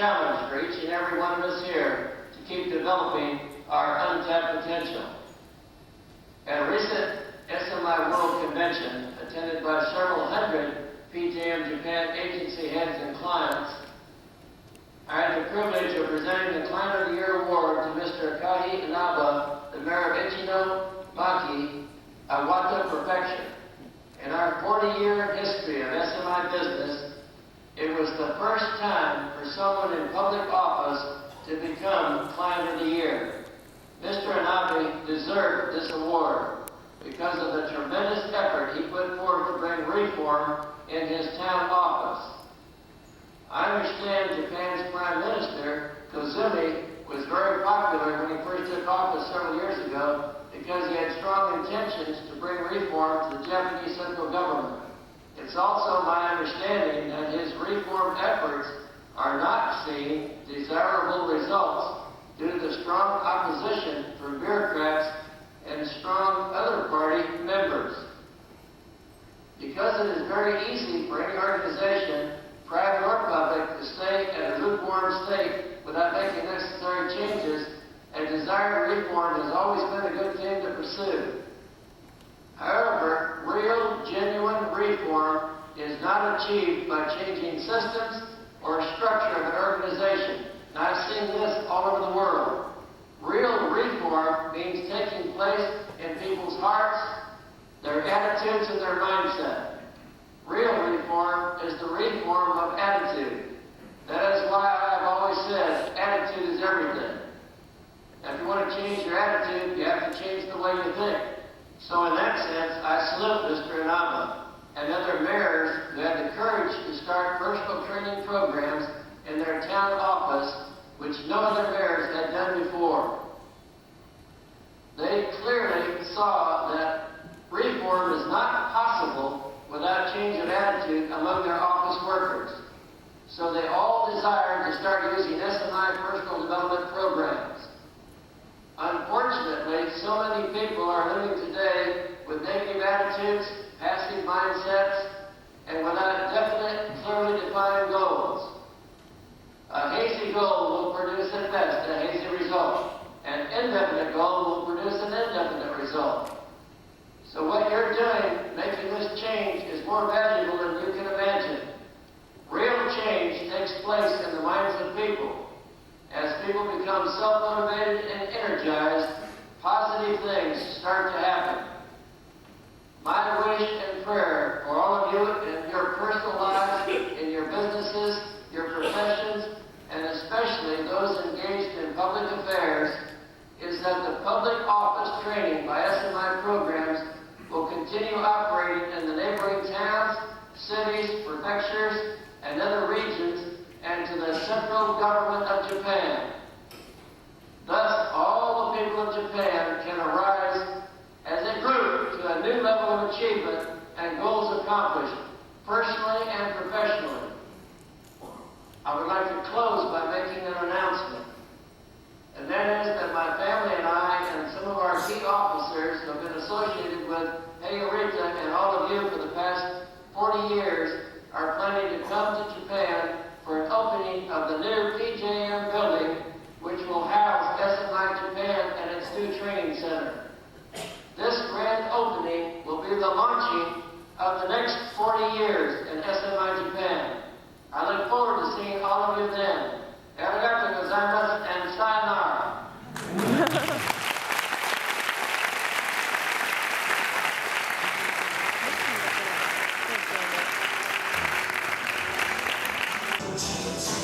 challenge for each and every one of us here to keep developing our untapped potential. At a recent SMI World Convention, attended by several hundred PJM Japan agency heads and clients, I had the privilege of presenting the Client of the Year Award to Mr. Kahi Inaba, the mayor of Ichino Maki, Awata Perfection. In our 40-year history of SMI business, it was the first time for someone in public office to become Client of the Year. Mr. Inabe deserved this award because of the tremendous effort he put forth to bring reform in his town office. I understand Japan's Prime Minister, Koizumi, was very popular when he first took office several years ago because he had strong intentions to bring reform to the Japanese central government. It's also my understanding that his reform efforts are not seeing desirable results due to the strong opposition from bureaucrats and strong other party members. Because it is very easy for any organization, private or public, to stay at a lukewarm state without making necessary changes, a desire to reform has always been a good thing to pursue. However, real, genuine reform is not achieved by changing systems or structure of an organization. And I've seen this all over the world. Real reform means taking place in people's hearts, their attitudes, and their mindset. Real reform is the reform of attitude. That is why I've always said attitude is everything. If you want to change your attitude, you have to change the way you think. So in that sense, I salute Mr. Inaba and other mayors who had the courage to start personal training programs in their town office, which no other mayors had done before. They clearly saw that reform is not possible without change of attitude among their office workers. So they all desired to start using SMI personal development programs. Unfortunately, so many people are living today with negative attitudes, passive mindsets, and without definite, clearly defined goals. A hazy goal will produce at best a hazy result. An indefinite goal will produce an indefinite result. So what you're doing, making this change, is more valuable than you can imagine. Real change takes place in the minds of people. As people become self-motivated and energized, positive things start to happen. My wish and prayer for all of you in your personal lives, in your businesses, your professions, and especially those engaged in public affairs, is that the public office training by SMI programs will continue operating in the neighboring towns, cities, prefectures, and other regions, and to the central government of Japan. Thus, all the people of Japan can arise as a group to a new level of achievement and goals accomplished, personally and professionally. I would like to close by making an announcement, and that is that my family and I and some of our key officers who have been associated with Heyorita and all of you for the past 40 years are planning to come to Japan for an opening of the new PJM building, which will house SMI Japan and its new training center. This grand opening will be the launching of the next 40 years in SMI Japan. I look forward to seeing all of you then. Arigatou gozaimasu and sayonara. Thank you.